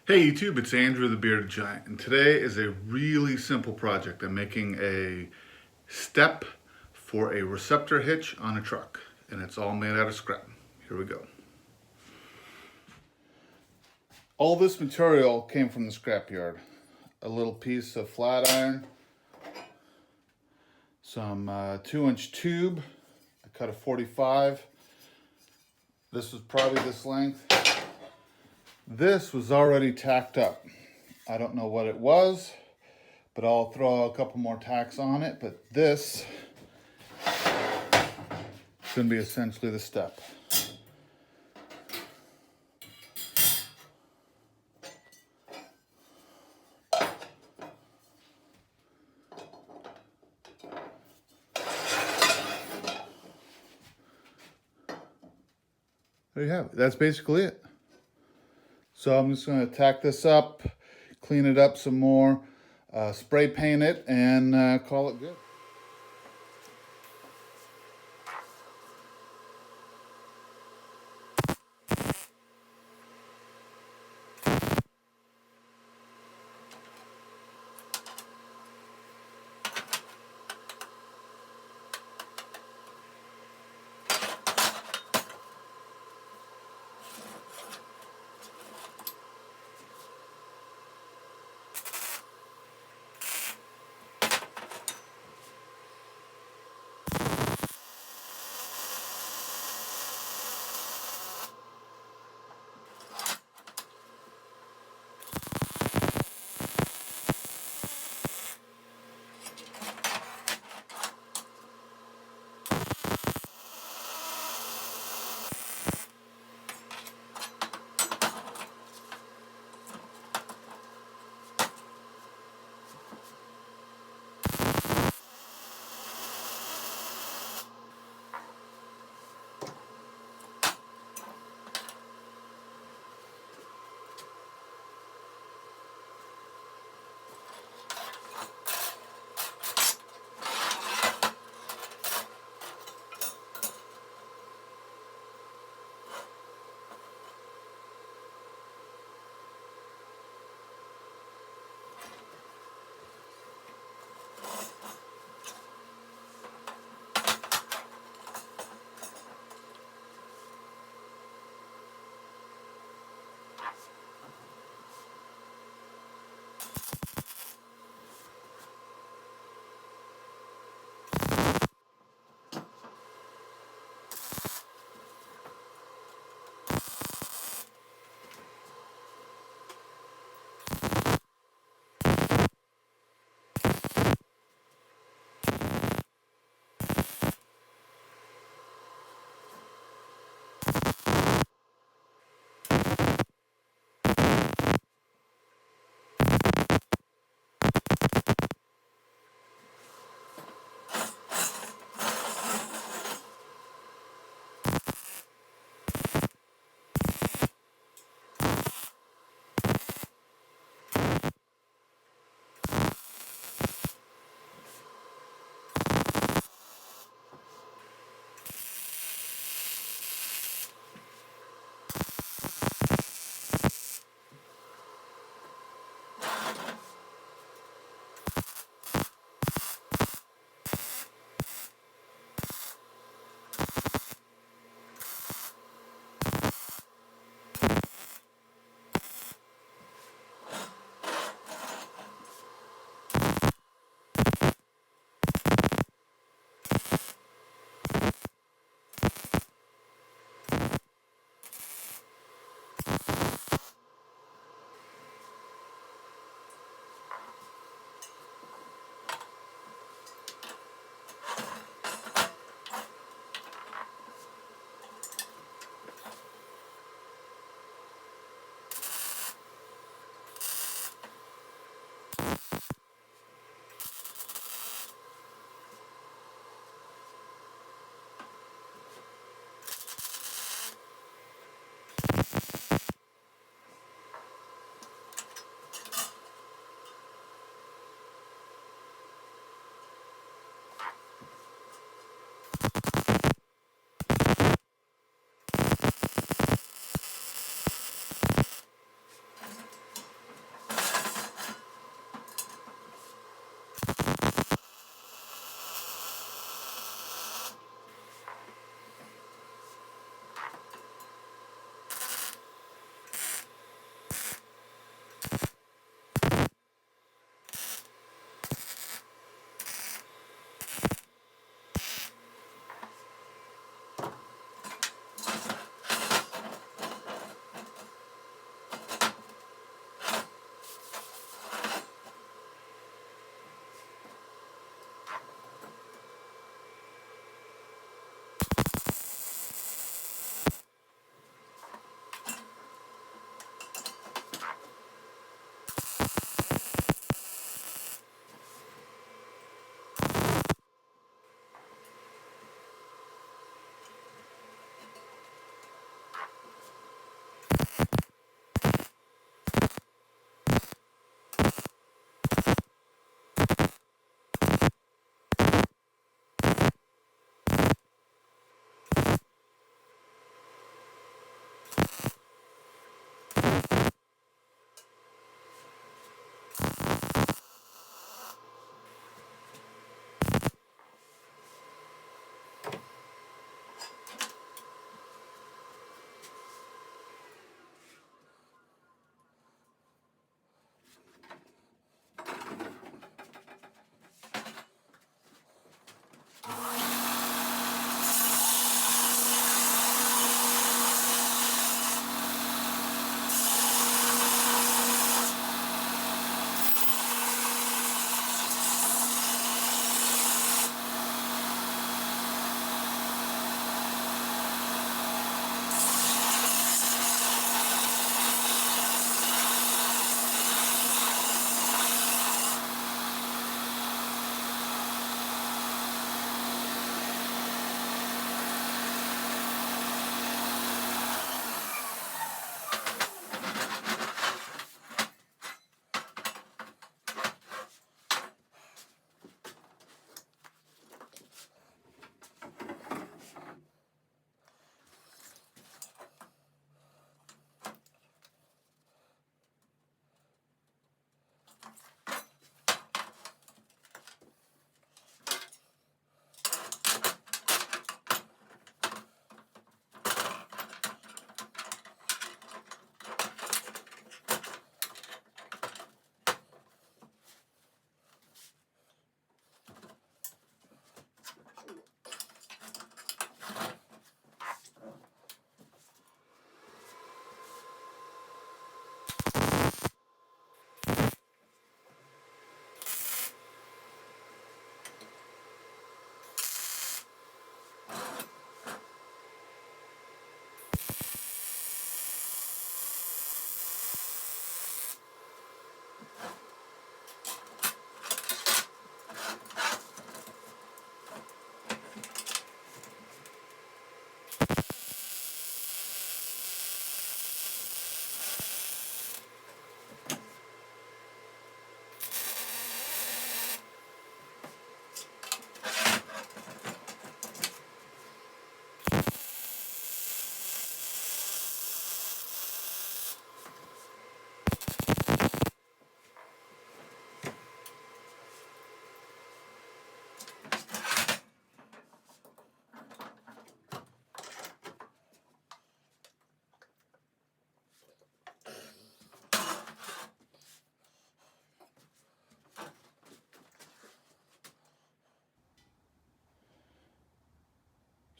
Hey YouTube, it's Andrew the Bearded Giant, and today is a really simple project. I'm making a step for a receptor hitch on a truck, and it's all made out of scrap. Here we go. All this material came from the scrapyard. A little piece of flat iron, some 2-inch tube. I cut a 45. This was probably this length. This was already tacked up. I don't know what it was, but I'll throw a couple more tacks on it. But this is going to be essentially the step. There you have it. That's basically it. So I'm just going to tack this up, clean it up some more, spray paint it, and call it good.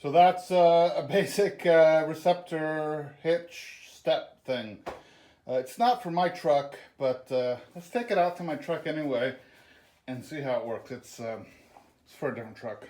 So that's a basic receptor hitch step thing. It's not for my truck, but let's take it out to my truck anyway and see how it works. It's for a different truck.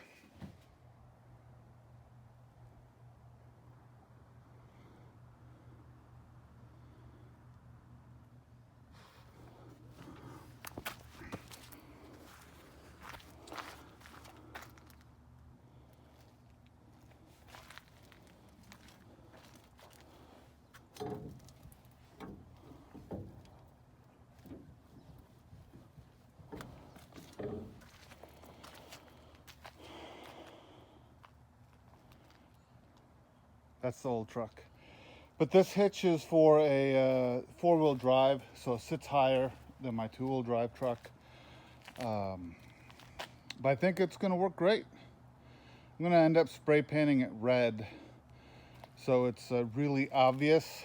That's the old truck. But this hitch is for a four-wheel drive, so it sits higher than my two-wheel drive truck. But I think it's going to work great. I'm going to end up spray painting it red, so it's really obvious,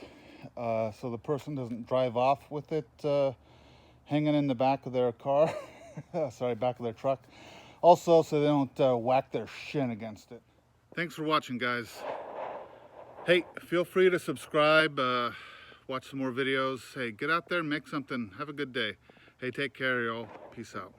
so the person doesn't drive off with it hanging in the back of their car. Sorry, back of their truck. Also, so they don't whack their shin against it. Thanks for watching, guys. Hey, feel free to subscribe, watch some more videos. Hey, get out there and make something. Have a good day. Hey, take care, y'all. Peace out.